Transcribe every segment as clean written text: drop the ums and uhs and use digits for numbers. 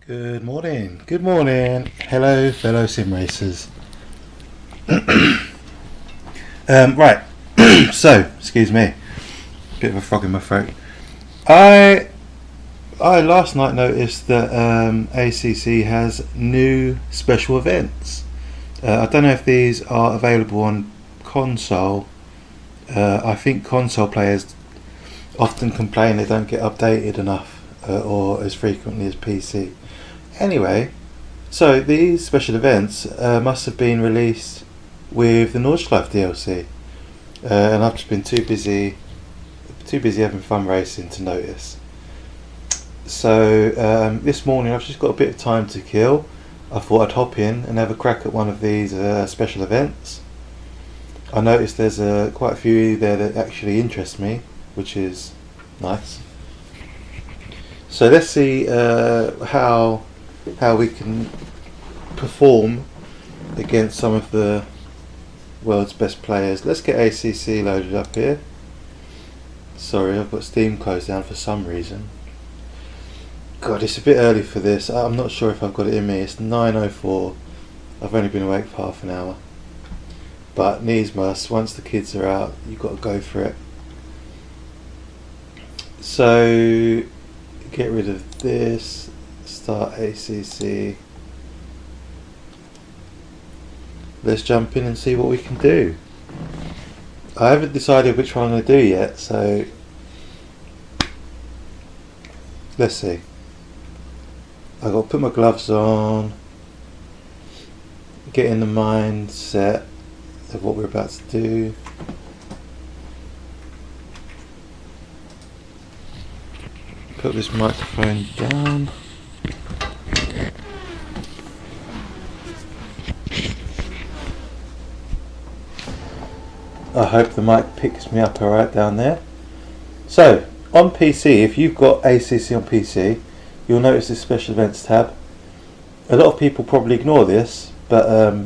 Good morning, hello fellow sim racers. Right, so, excuse me, bit of a frog in my throat. I last night noticed that ACC has new special events. I don't know if these are available on console. I think console players often complain they don't get updated enough or as frequently as PC. Anyway, so these special events must have been released with the Nordschleife DLC, and I've just been too busy having fun racing to notice. So this morning I've just got a bit of time to kill. I thought I'd hop in and have a crack at one of these special events. I noticed there's quite a few there that actually interest me, which is nice. So let's see how we can perform against some of the world's best players. Let's get ACC loaded up here. Sorry, I've got Steam closed down for some reason. God, it's a bit early for this. I'm not sure if I've got it in me. It's 9:04. I've only been awake for half an hour. But needs must, once the kids are out, you've got to go for it. So, get rid of this. Start ACC. Let's jump in and see what we can do. I haven't decided which one I'm going to do yet, so let's see. I've got to put my gloves on, get in the mindset of what we're about to do. Put this microphone down. I hope the mic picks me up alright down there. So, on PC, if you've got ACC on PC, you'll notice this special events tab. A lot of people probably ignore this, but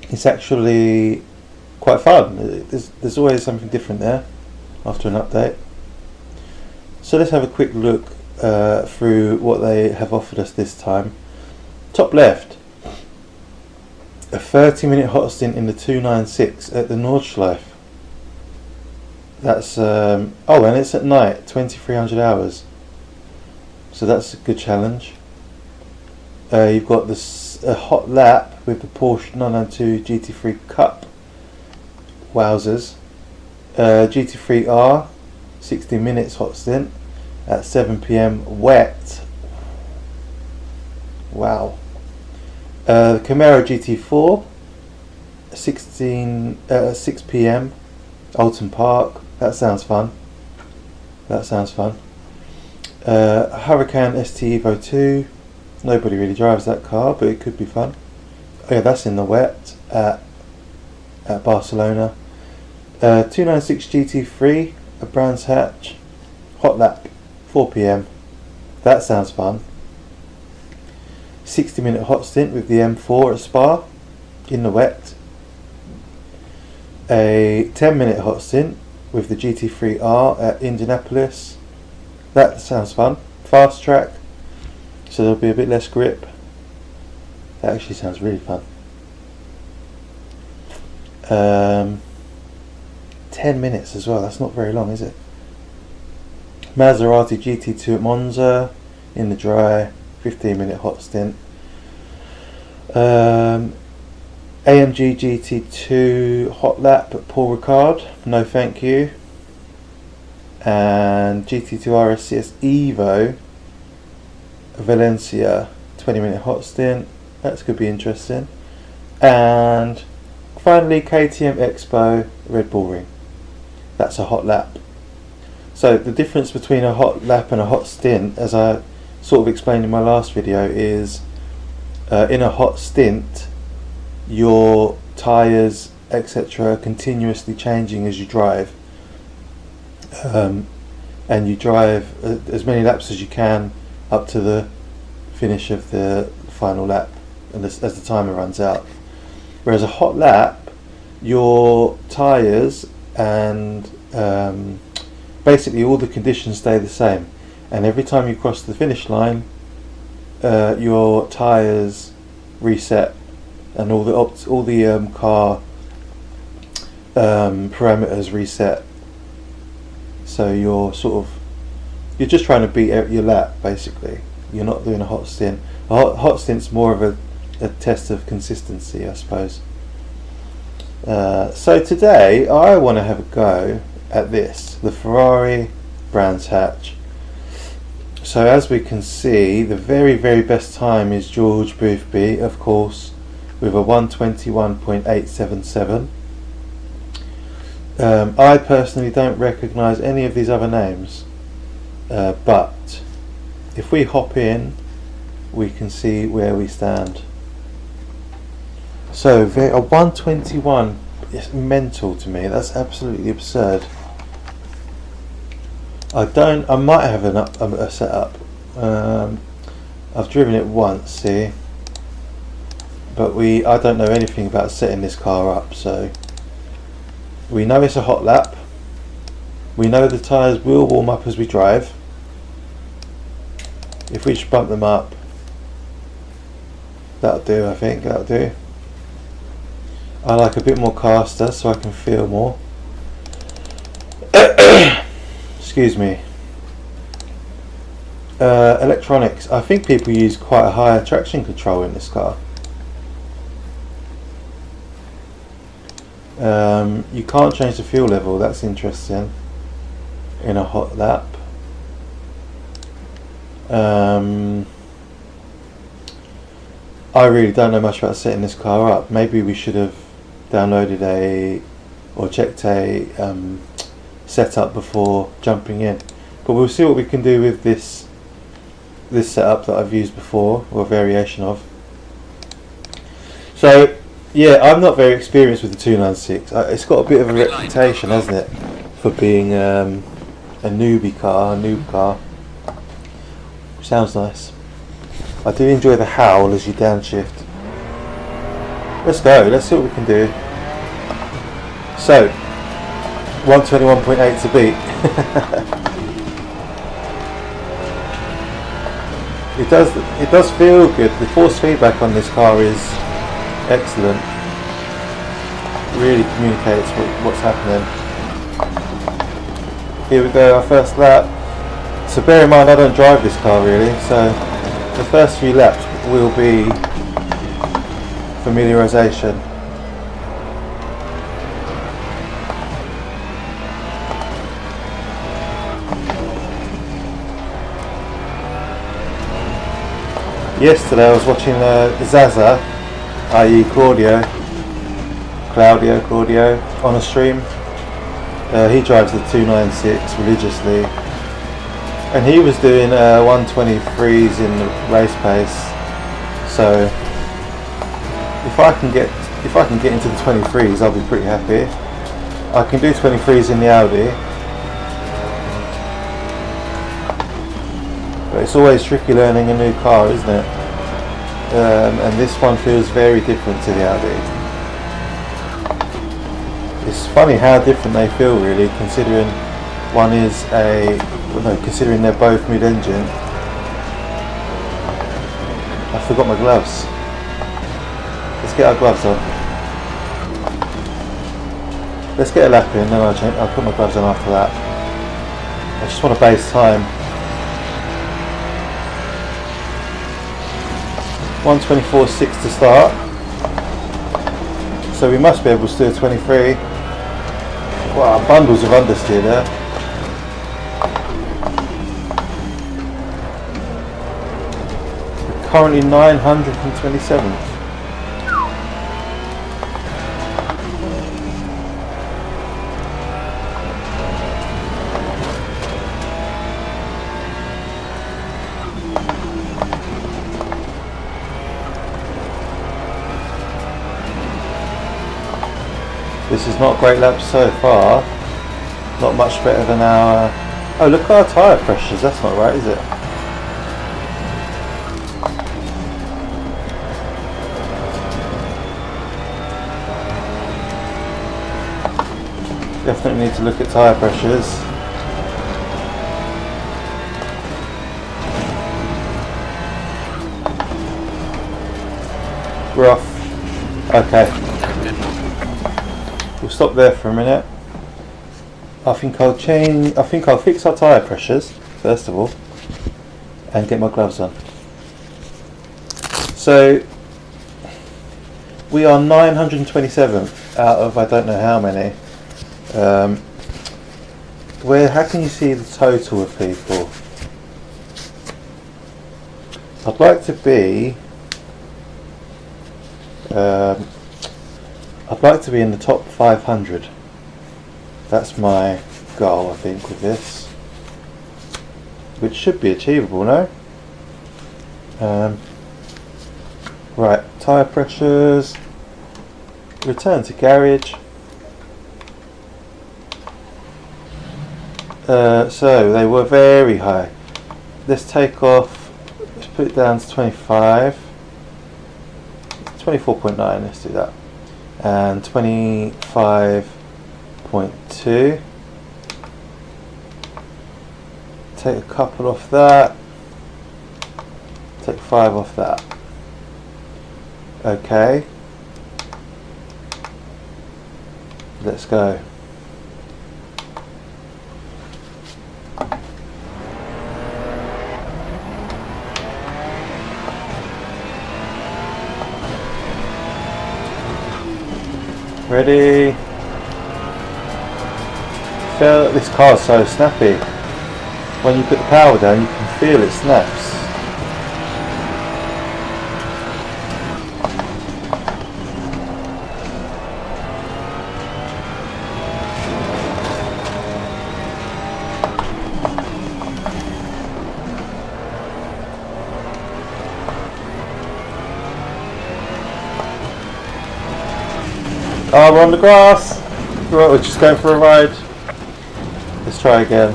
it's actually quite fun. There's always something different there after an update. So let's have a quick look through what they have offered us this time. Top left, a 30-minute hot stint in the 296 at the Nordschleife. That's and it's at night, 2300 hours. So that's a good challenge. You've got a hot lap with the Porsche 992 GT3 Cup. Wowzers. GT3R, 60 minutes hot stint at 7 PM wet. Wow. The Camaro GT4, 6 PM, Alton Park. That sounds fun. Hurricane ST Evo 2. Nobody really drives that car, but it could be fun. Oh yeah, that's in the wet at Barcelona. 296 GT3, a brandshatch, hot lap, 4 PM. That sounds fun. 60-minute hot stint with the M4 at Spa, in the wet. A 10-minute hot stint with the GT3R at Indianapolis. That sounds fun. Fast track, so there'll be a bit less grip. That actually sounds really fun. 10 minutes as well, that's not very long, is it? Maserati GT2 at Monza, in the dry, 15-minute hot stint. AMG GT2 hot lap at Paul Ricard, no thank you. And GT2 RSCS Evo Valencia, 20-minute hot stint. That's going to be interesting. And finally KTM Expo Red Bull Ring. That's a hot lap. So the difference between a hot lap and a hot stint, as I sort of explained in my last video, is in a hot stint your tyres etc are continuously changing as you drive, and you drive as many laps as you can up to the finish of the final lap, and as the timer runs out. Whereas a hot lap, your tyres and basically all the conditions stay the same, and every time you cross the finish line your tyres reset and all the car parameters reset. So you're just trying to beat your lap basically. You're not doing a hot stint. A hot stint's more of a test of consistency, I suppose. So today I want to have a go at the Ferrari brandshatch. So as we can see, the very, very best time is George Boothby, of course, with a 121.877. I personally don't recognise any of these other names, but if we hop in, we can see where we stand. So a 121 is mental to me. That's absolutely absurd. I might have a setup. I've driven it once, see, but I don't know anything about setting this car up. So we know it's a hot lap. We know the tyres will warm up as we drive. If we just bump them up, that'll do. I think that'll do. I like a bit more caster so I can feel more. Excuse me. Electronics. I think people use quite a high traction control in this car. You can't change the fuel level. That's interesting. In a hot lap. I really don't know much about setting this car up. Maybe we should have downloaded or checked a setup before jumping in, but we'll see what we can do with this setup that I've used before, or a variation of. So yeah, I'm not very experienced with the 296. It's got a bit of a reputation, hasn't it, for being a noob car. Sounds nice. I do enjoy the howl as you downshift. Let's go, let's see what we can do. So 121.8 to beat. It does feel good. The force feedback on this car is excellent. Really communicates what's happening. Here we go, our first lap. So bear in mind I don't drive this car really, so the first few laps will be familiarisation. Yesterday I was watching Zaza, i.e. Claudio Cordio, on a stream. He drives the 296 religiously, and he was doing 123s in the race pace. So if I can get into the 23s, I'll be pretty happy. I can do 23s in the Audi, but it's always tricky learning a new car, isn't it? And this one feels very different to the Audi. It's funny how different they feel, really, considering considering they're both mid-engine. I forgot my gloves. Let's get our gloves on. Let's get a lap in, then I'll put my gloves on after that. I just want to base time. 124.6 to start. So we must be able to do a 23. Wow, bundles of understeer there. We're currently 927th. This is not great laps so far. Not much better than our... Oh, look at our tyre pressures. That's not right, is it? Definitely need to look at tyre pressures. We're off. Okay. We'll stop there for a minute. I think I'll fix our tyre pressures first of all and get my gloves on. So we are 927th out of I don't know how many. How can you see the total of people? I'd like to be in the top 500. That's my goal, I think, with this, which should be achievable, no? Right, tyre pressures, return to garage. So they were very high. Let's take off, let's put it down to 25, 24.9, let's do that, and 25.2. Take a couple off that, take 5 off that. Okay, let's go. Ready? Feel this car's so snappy. When you put the power down, you can feel it snaps. Oh, we're on the grass. Right, we're just going for a ride. Let's try again.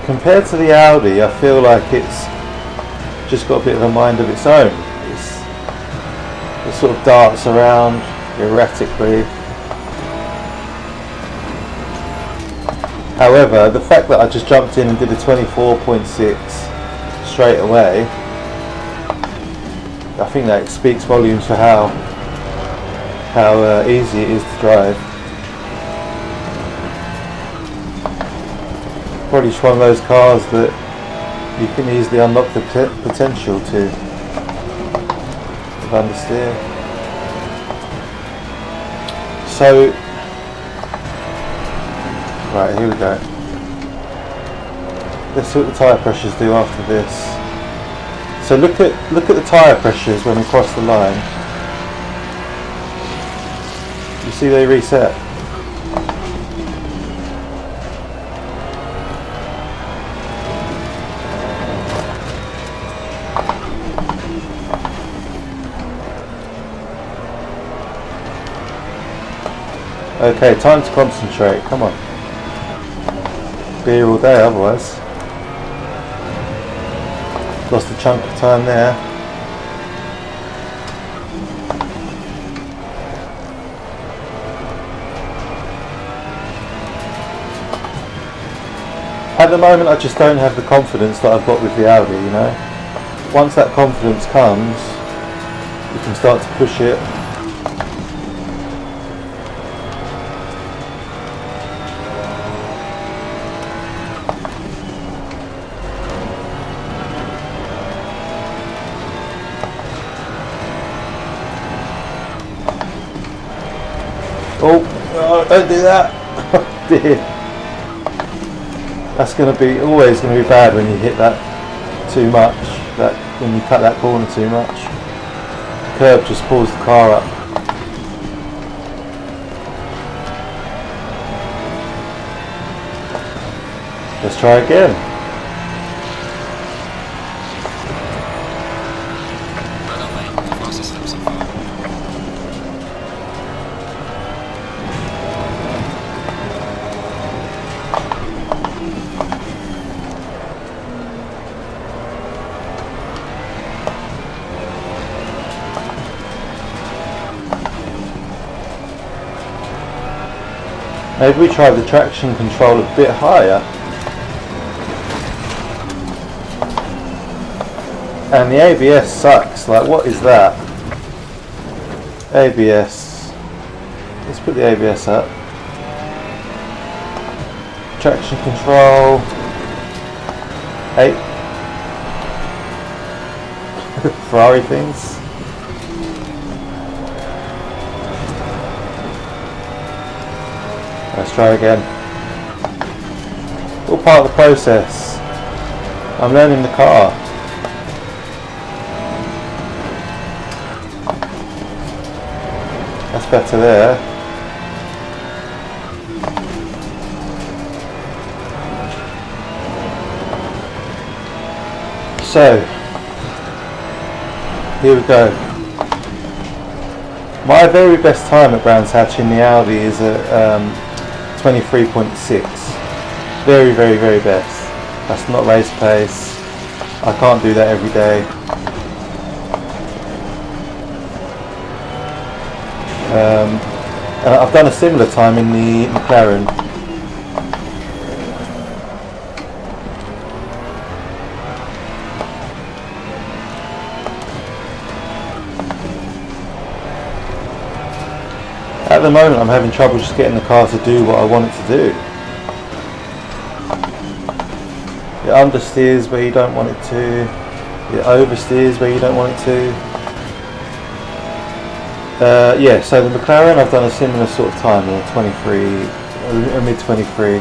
Compared to the Audi, I feel like it's just got a bit of a mind of its own. It sort of darts around erratically. However, the fact that I just jumped in and did a 24.6 straight away, I think that speaks volumes for how easy it is to drive. Probably just one of those cars that you can easily unlock the potential to understeer. So, right, here we go. Let's see what the tyre pressures do after this. So look at the tyre pressures when we cross the line. You see they reset. Okay, time to concentrate, come on. Be here all day otherwise. Lost a chunk of time there. At the moment I just don't have the confidence that I've got with the Audi, you know. Once that confidence comes, you can start to push it. Oh, don't do that. Oh dear. That's always going to be bad when you hit that too much, when you cut that corner too much. The curb just pulls the car up. Let's try again. Maybe we try the traction control a bit higher. And the ABS sucks. Like, what is that? ABS. Let's put the ABS up. Traction control. 8. Ferrari things. Let's try again. All part of the process. I'm learning the car. That's better there. So, here we go. My very best time at brandshatch in the Audi is at 23.6. Very, very, very best. That's not race pace. I can't do that every day. And I've done a similar time in the McLaren. At the moment I'm having trouble just getting the car to do what I want it to do. It understeers where you don't want it to. It oversteers where you don't want it to. Yeah, so the McLaren I've done a similar sort of time, a 23, a mid 23.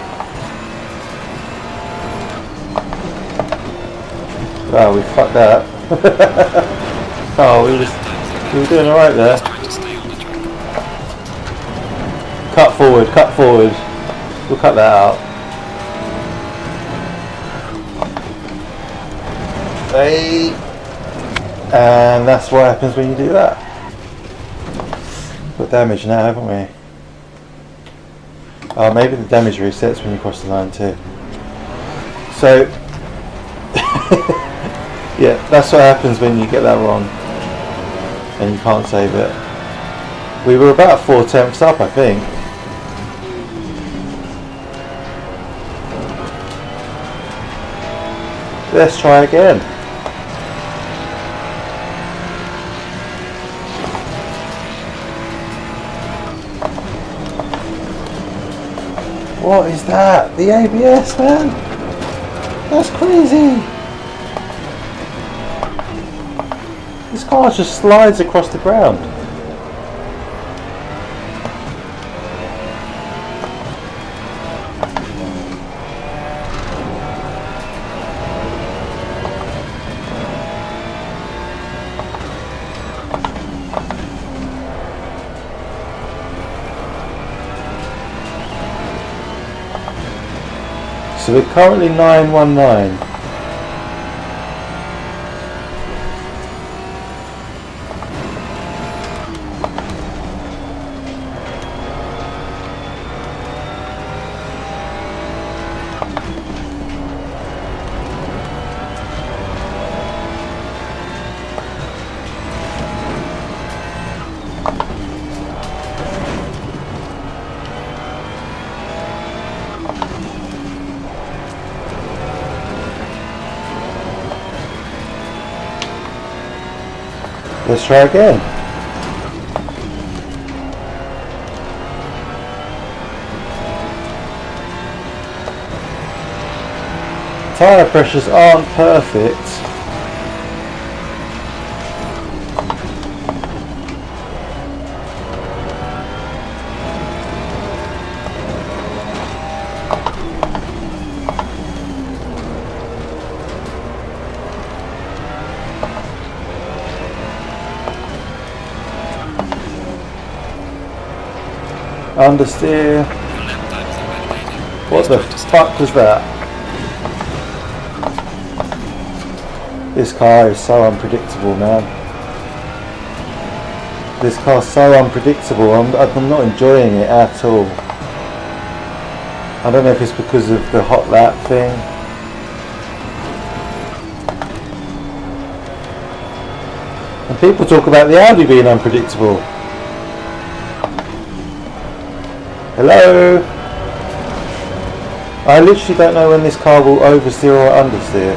Oh, we fucked that. Oh, we were doing alright there. Cut forward, cut forward. We'll cut that out. Hey. And that's what happens when you do that. Got damage now, haven't we? Oh, maybe the damage resets when you cross the line too. So, yeah, that's what happens when you get that wrong and you can't save it. We were about 4/10 up, I think. Let's try again. What is that? The ABS, man? That's crazy. This car just slides across the ground. So we're currently 919. Let's try again. Tyre pressures aren't perfect. Understeer. What the fuck was that? This car is so unpredictable, man. This car's so unpredictable. I'm not enjoying it at all. I don't know if it's because of the HOTLAP thing. And people talk about the Audi being unpredictable. Hello? I literally don't know when this car will oversteer or understeer.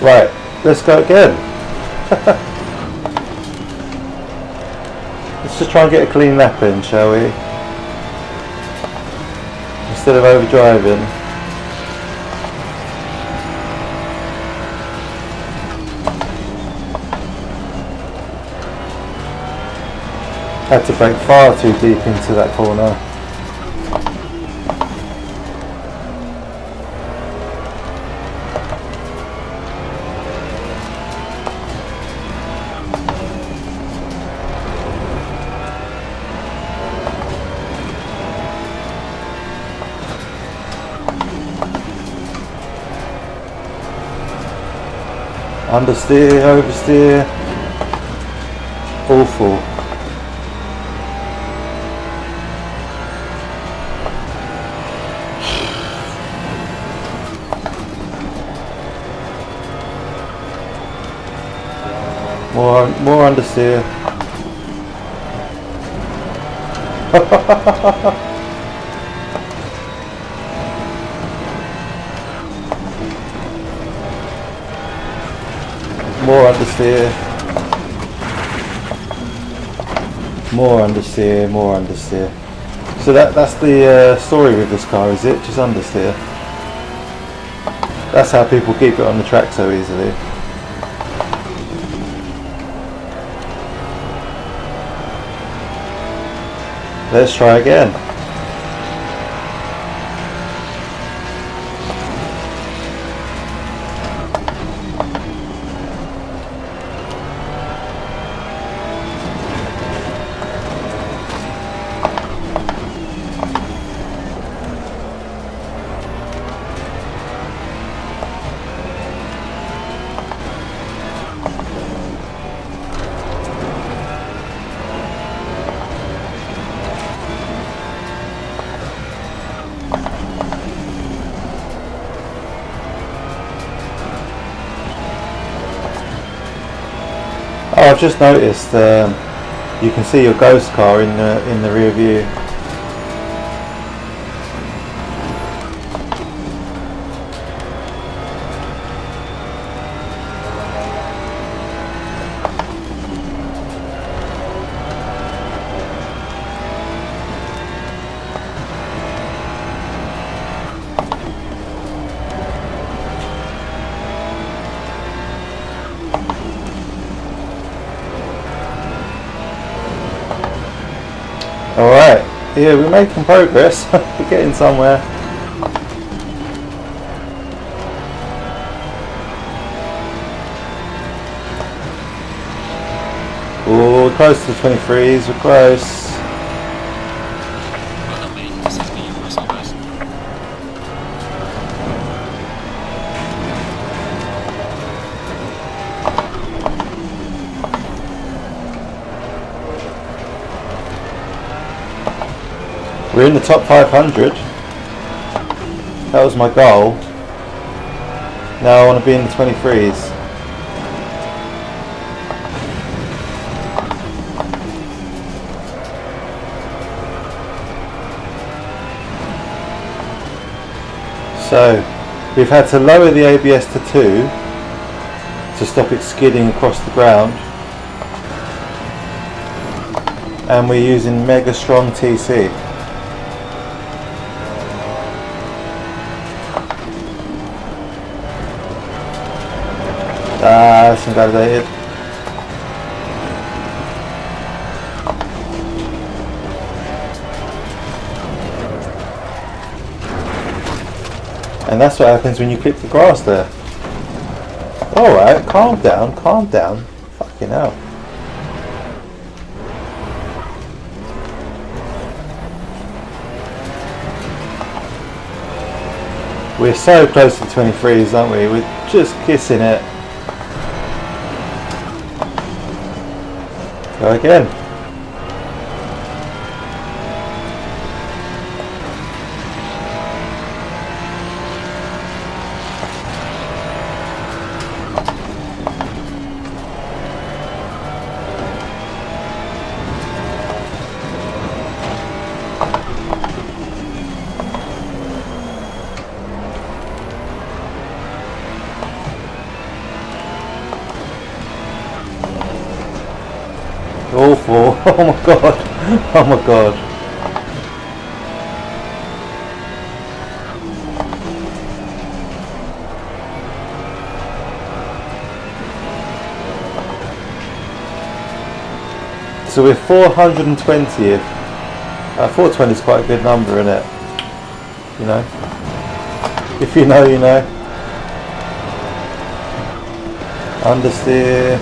Right, let's go again. Let's just try and get a clean lap in, shall we? Instead of overdriving. Had to brake far too deep into that corner. Understeer, oversteer, awful. More understeer. More understeer. More understeer, more understeer. So that's the story with this car, is it? Just understeer. That's how people keep it on the track so easily. Let's try again. Oh, I've just noticed you can see your ghost car in the rear view. Alright, yeah, we're making progress. We're getting somewhere. Oh, we're close to the 23s, we're close. We're in the top 500. That was my goal. Now I want to be in the 23s. So we've had to lower the ABS to 2 to stop it skidding across the ground, and we're using mega strong TC. That's invalidated. And that's what happens when you clip the grass there. Alright, calm down, calm down. Fucking hell. We're so close to 23s, aren't we? We're just kissing it. Go again. Oh my god. Oh my god. So we're 420th. 420 is quite a good number, isn't it? You know? If you know, you know. Understeer.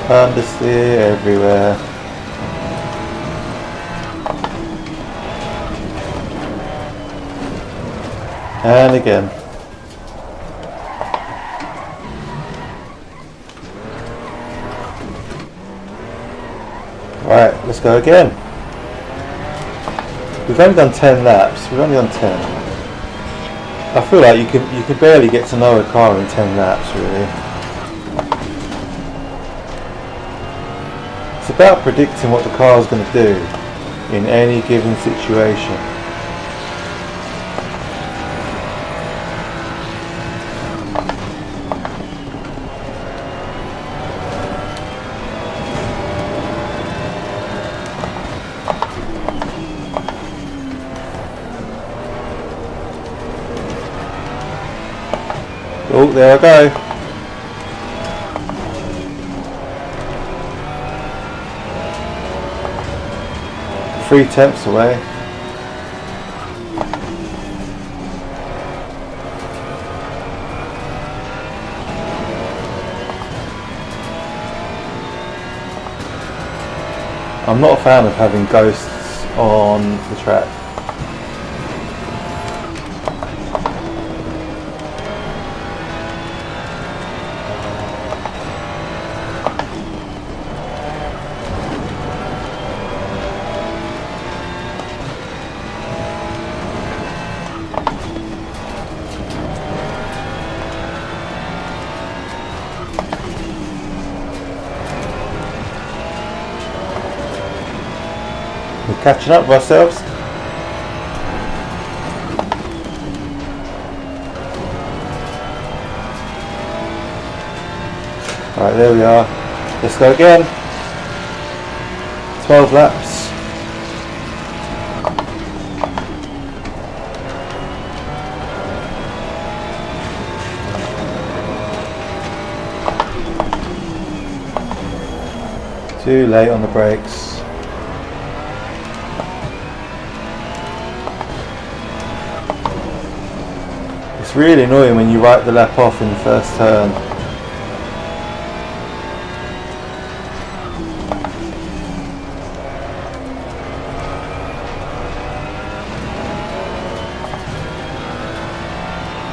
Understeer everywhere. And again. Right, let's go again. We've only done 10 laps. We've only done 10. I feel like you can barely get to know a car in 10 laps, really. It's about predicting what the car is going to do in any given situation. Oh, there I go. Three tenths away. I'm not a fan of having ghosts on the track. We're catching up with ourselves. Alright, there we are. Let's go again. 12 laps. Too late on the brakes. It's really annoying when you write the lap off in the first turn.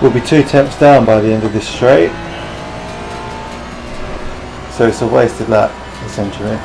We'll be 2 tenths down by the end of this straight. So it's a wasted lap, essentially.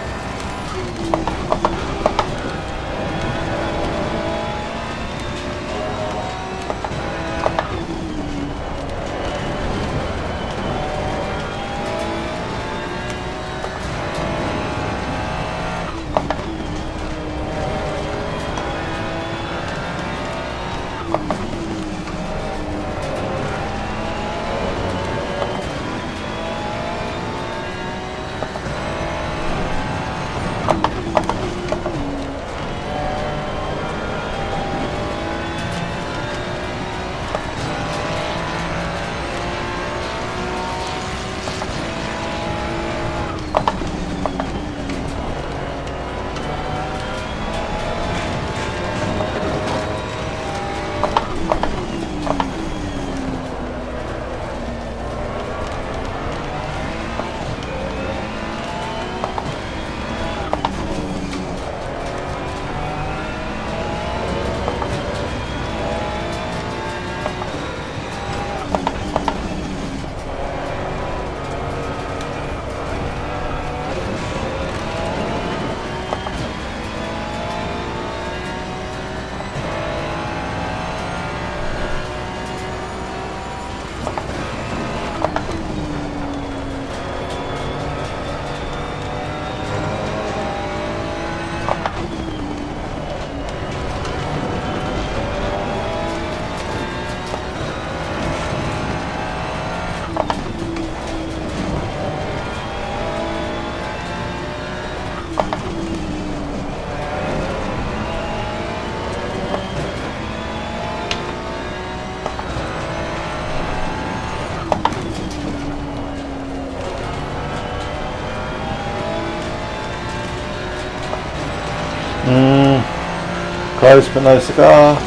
Close but no cigar.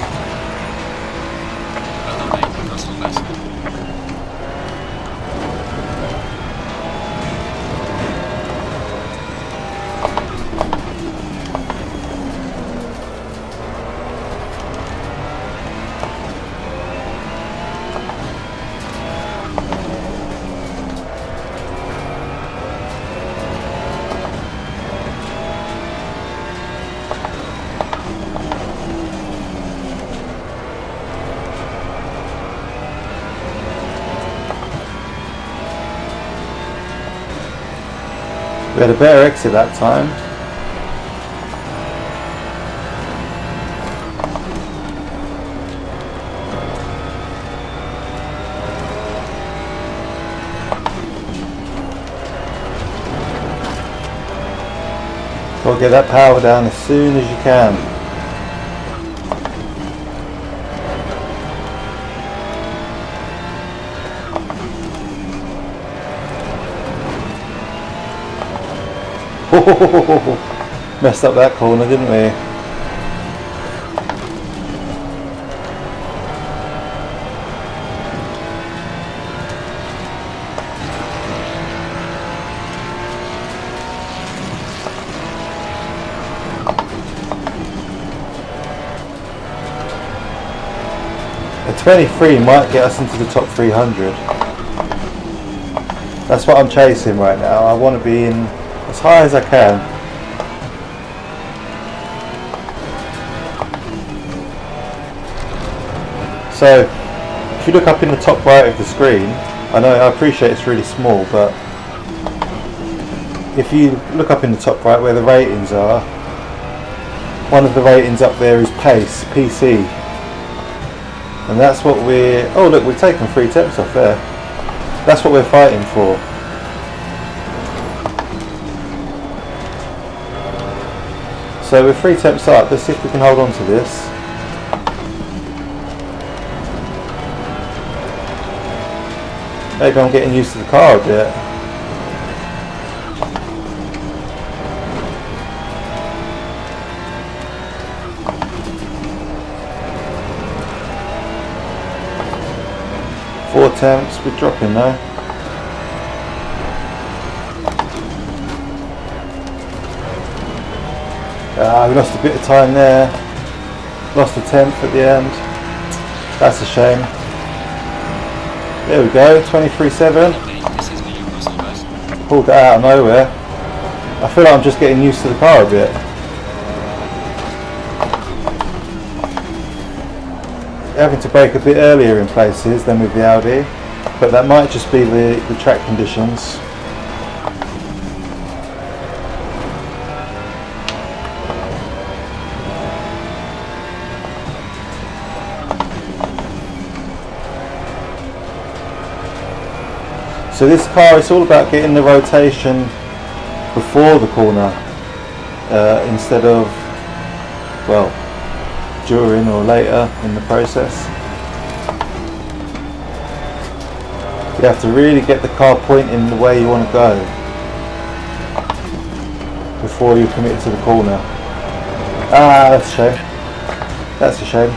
We had a better exit that time. Got to get that power down as soon as you can. Messed up that corner, didn't we? A 23 might get us into the top 300. That's what I'm chasing right now. I want to be in as high as I can. So, if you look up in the top right of the screen, I appreciate it's really small, but if you look up in the top right where the ratings are, one of the ratings up there is pace, PC. And that's what we're, oh look, we've taken 3 temps off there. That's what we're fighting for. So with 3 temps up, let's see if we can hold on to this. Maybe I'm getting used to the car a bit. Four temps, we're dropping though. We lost a bit of time there. Lost a tenth at the end. That's a shame. There we go, 23.7. Pulled that out of nowhere. I feel like I'm just getting used to the car a bit. Having to brake a bit earlier in places than with the Audi, but that might just be the track conditions. So this car is all about getting the rotation before the corner instead of, well, during or later in the process. You have to really get the car pointing the way you want to go before you commit to the corner. Ah, that's a shame. That's a shame.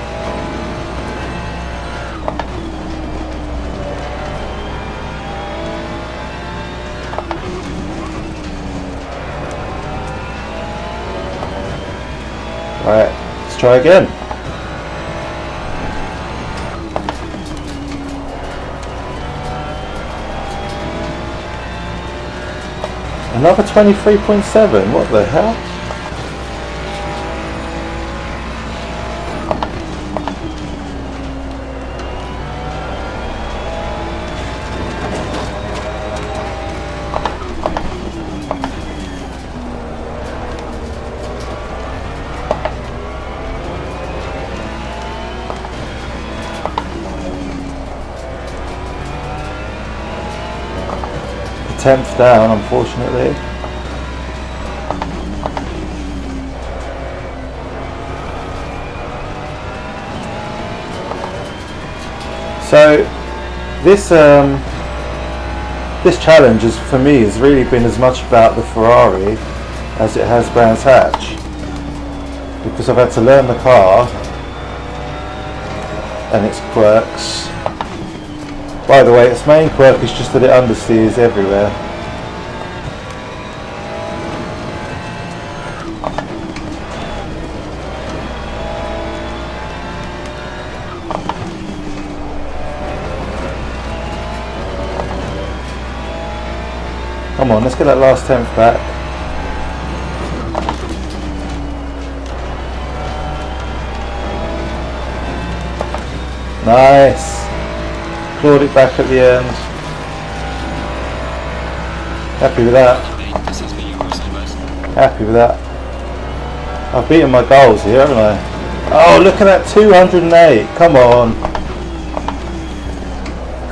Alright, let's try again. Another 23.7, what the hell? The 10th down, unfortunately. So this this challenge is, for me, has really been as much about the Ferrari as it has Brands Hatch. because I've had to learn the car and its quirks. By the way, its main quirk is just that it understeers everywhere. Come on, let's get that last tenth back. Nice. Clawed it back at the end. Happy with that. Happy with that. I've beaten my goals here, haven't I? Oh, look at that 208. Come on.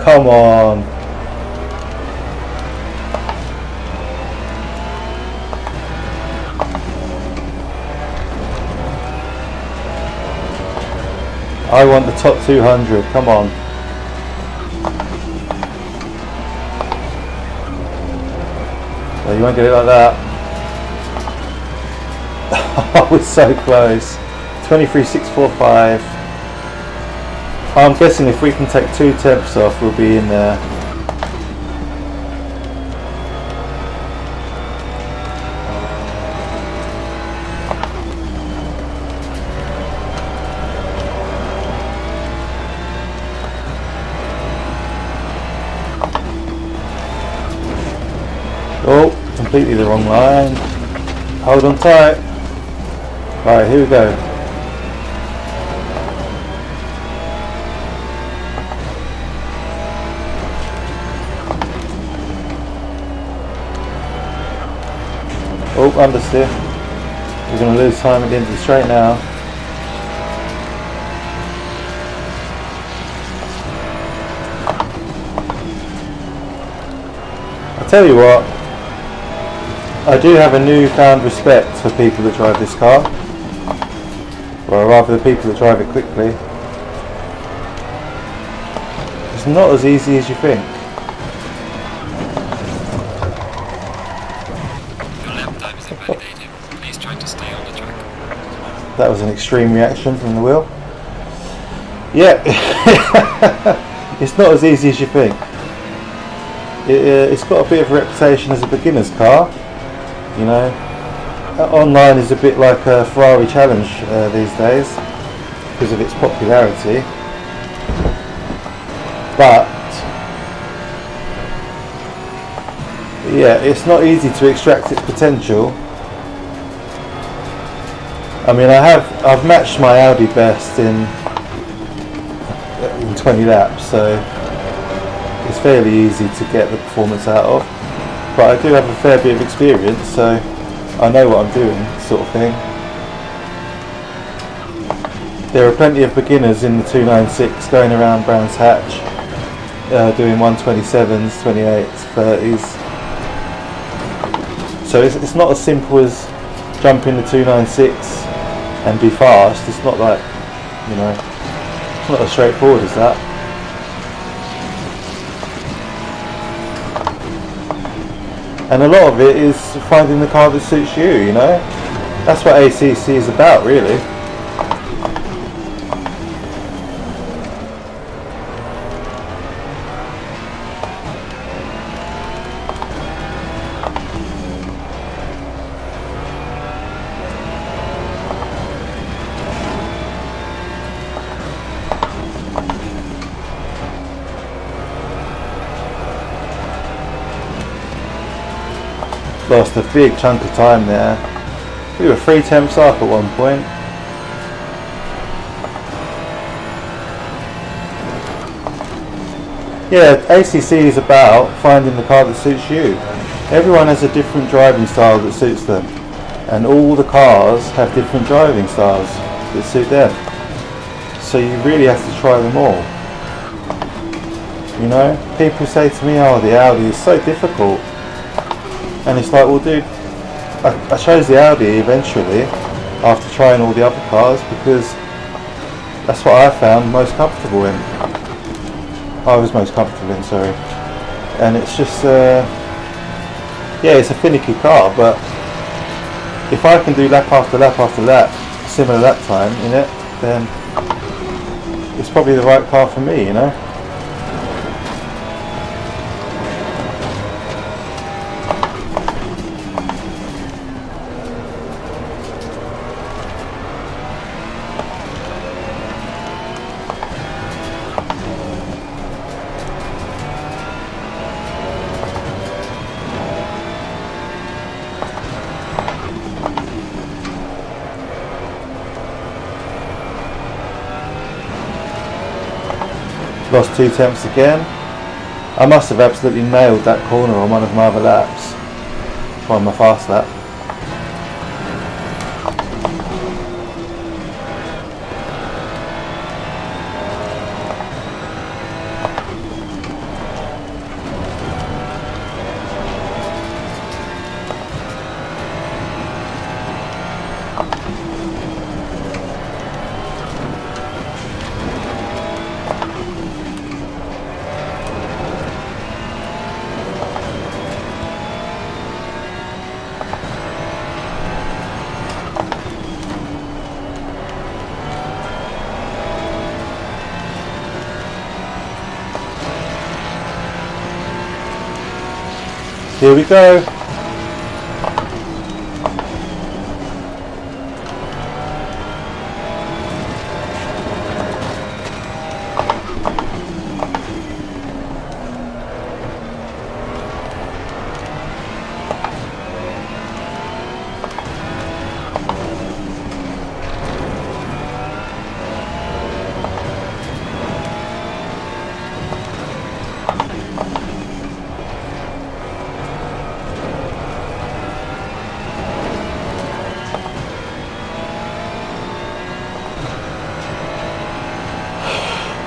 Come on. I want the top 200, come on. Well, you won't get it like that. Oh, we're so close. 23,645. I'm guessing if we can take 2 tenths off, we'll be in there. Oh, completely the wrong line. Hold on tight. Right, here we go. Oh, understeer. We're going to lose time at the end of the straight now. I'll tell you what. I do have a newfound respect for people that drive this car, or rather the people that drive it quickly. It's not as easy as you think. Your lap time is invalidated. Please try to stay on the track. That was an extreme reaction from the wheel. Yeah, it's not as easy as you think. It's got a bit of a reputation as a beginner's car. You know, online is a bit like a Ferrari challenge these days because of its popularity, but yeah, it's not easy to extract its potential. I mean, I've matched my Audi best in 20 laps, so it's fairly easy to get the performance out of. But I do have a fair bit of experience, so I know what I'm doing, sort of thing. There are plenty of beginners in the 296 going around brandshatch, doing 127s, 28s, 30s. So it's not as simple as jump in the 296 and be fast. It's not like, you know, it's not as straightforward as that. And a lot of it is finding the car that suits you, you know? That's what ACC is about, really. Lost a big chunk of time there. We were 3 tenths up at one point. Yeah, ACC is about finding the car that suits you. Everyone has a different driving style that suits them, and all the cars have different driving styles that suit them. So you really have to try them all. You know, people say to me, "Oh, the Audi is so difficult." And it's like, well, dude, I chose the Audi eventually after trying all the other cars because that's what I found most comfortable in. I was most comfortable in, sorry. And it's just, yeah, it's a finicky car, but if I can do lap after lap after lap, similar lap time in it, then it's probably the right car for me, you know. Lost 2 tenths again. I must have absolutely nailed that corner on one of my other laps. On my fast lap. Here we go.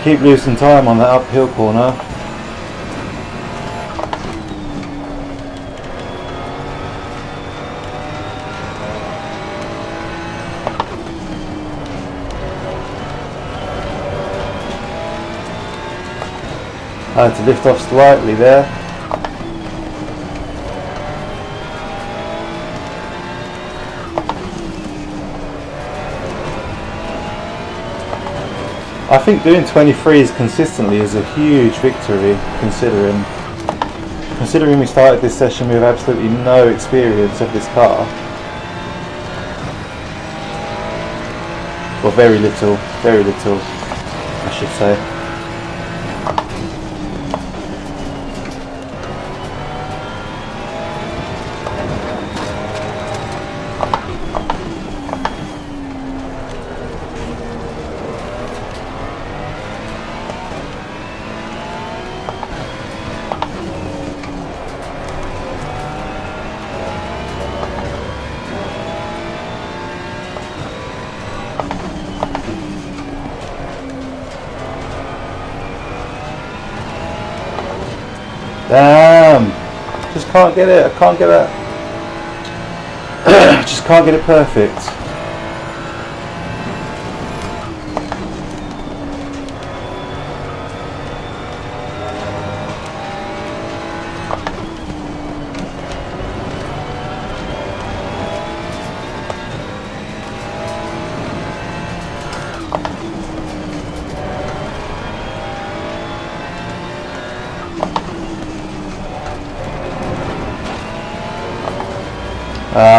Keep losing time on that uphill corner. I had to lift off slightly there. I think doing 23s consistently is a huge victory, considering we started this session with absolutely no experience of this car. Well, very little, I should say. Damn! Just can't get it. I can't get it. Just can't get it perfect.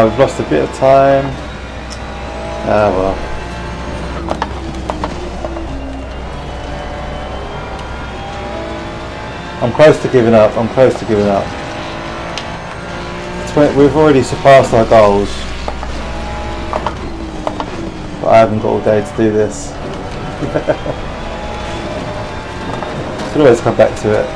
We've lost a bit of time. Well. I'm close to giving up. We've already surpassed our goals. But I haven't got all day to do this. Could always come back to it.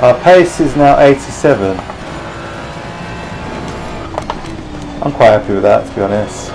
Our pace is now 87. I'm quite happy with that, to be honest.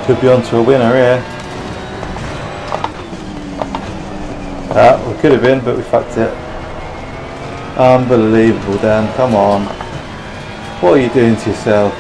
Could be onto a winner here. We could have been, but we fucked it. Unbelievable, Dan. Come on. What are you doing to yourself?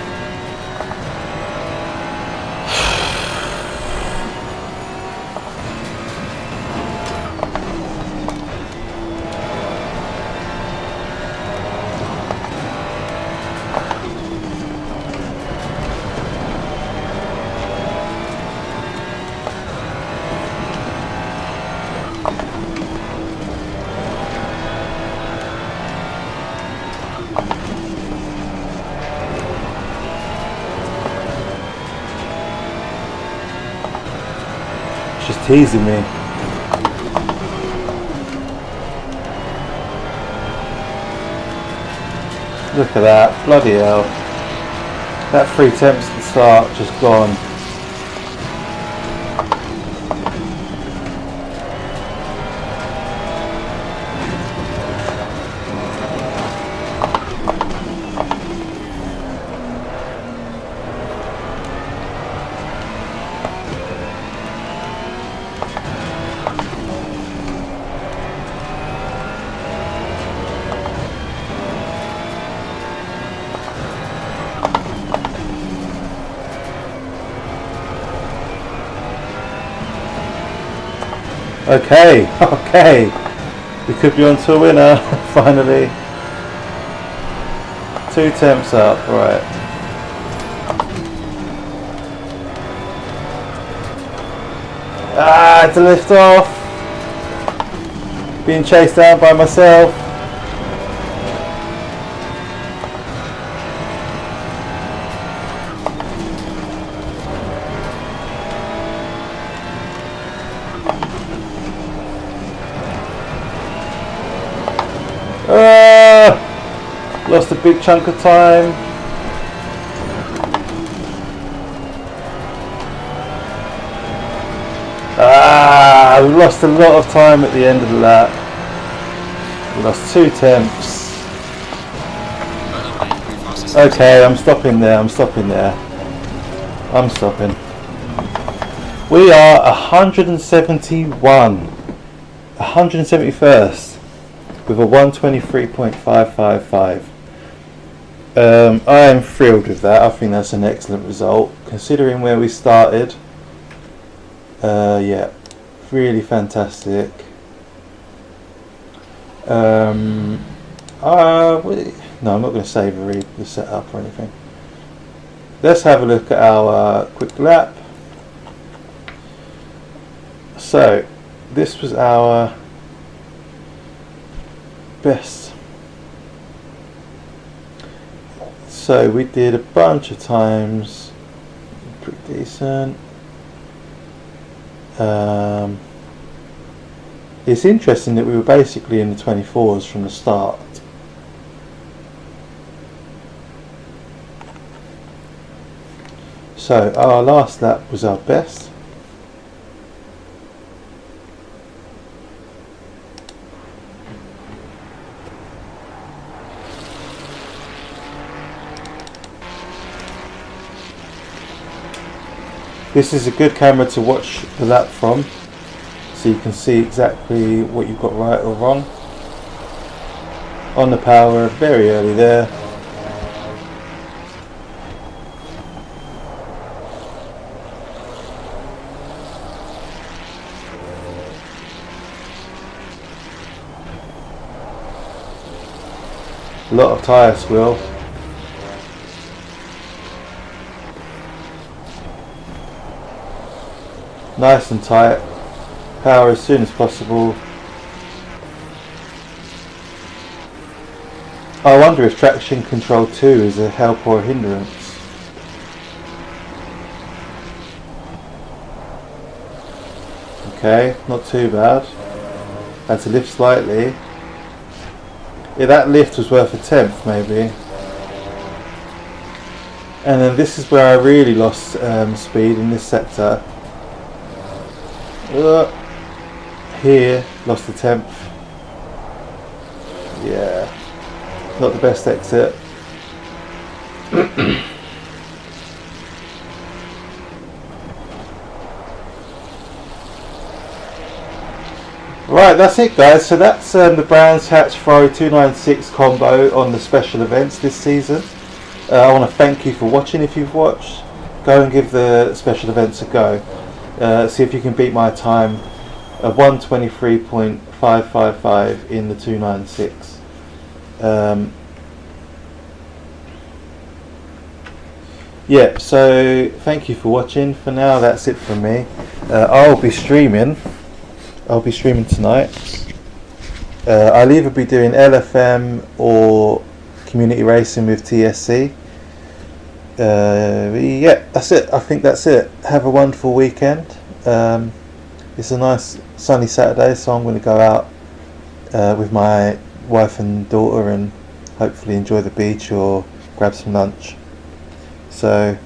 Just teasing me. Look at that, bloody hell. That 3 temps at the start just gone. Okay, okay. We could be on to a winner, finally. 2 temps up, right. To lift off. Being chased down by myself. Lost a big chunk of time. We lost a lot of time at the end of the lap. We lost 2 temps. Okay, I'm stopping there. I'm stopping. We are 171. 171st with a 123.555. I am thrilled with that. I think that's an excellent result considering where we started. Yeah, really fantastic. No, I'm not going to savour the setup or anything. Let's have a look at our quick lap. So this was our best. So we did a bunch of times, pretty decent. It's interesting that we were basically in the 24s from the start. So our last lap was our best. This is a good camera to watch the lap from, so you can see exactly what you've got right or wrong. On the power, very early there. A lot of tyre swirl. Nice and tight. Power as soon as possible. I wonder if traction control 2 is a help or a hindrance. Okay, not too bad. Had to lift slightly. Yeah, that lift was worth a 10th maybe. And then this is where I really lost speed in this sector. Here, lost a 10th. Yeah, not the best exit. Right, that's it, guys. So that's the brandshatch Ferrari 296 combo on the special events this season. I want to thank you for watching. If you've watched, go and give the special events a go. See if you can beat my time of 123.555 in the 296. Yeah, so thank you for watching. For now, that's it from me. I'll be streaming tonight. I'll either be doing LFM or community racing with TSC. Yeah, that's it. I think that's it. Have a wonderful weekend. It's a nice sunny Saturday, so I'm going to go out with my wife and daughter and hopefully enjoy the beach or grab some lunch. So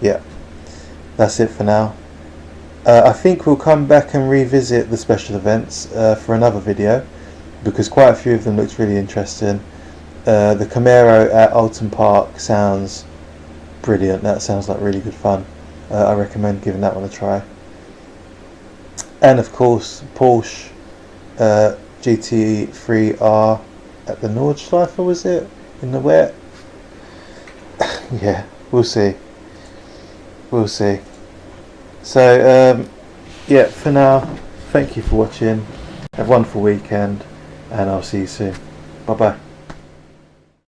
yeah, that's it for now. I think we'll come back and revisit the special events for another video, because quite a few of them looked really interesting. The Camaro at Alton Park sounds brilliant. That sounds like really good fun. I recommend giving that one a try. And of course Porsche GT3R at the Nordschleife, was it? In the wet? Yeah, we'll see. So yeah, for now, thank you for watching. Have a wonderful weekend, and I'll see you soon. Bye bye.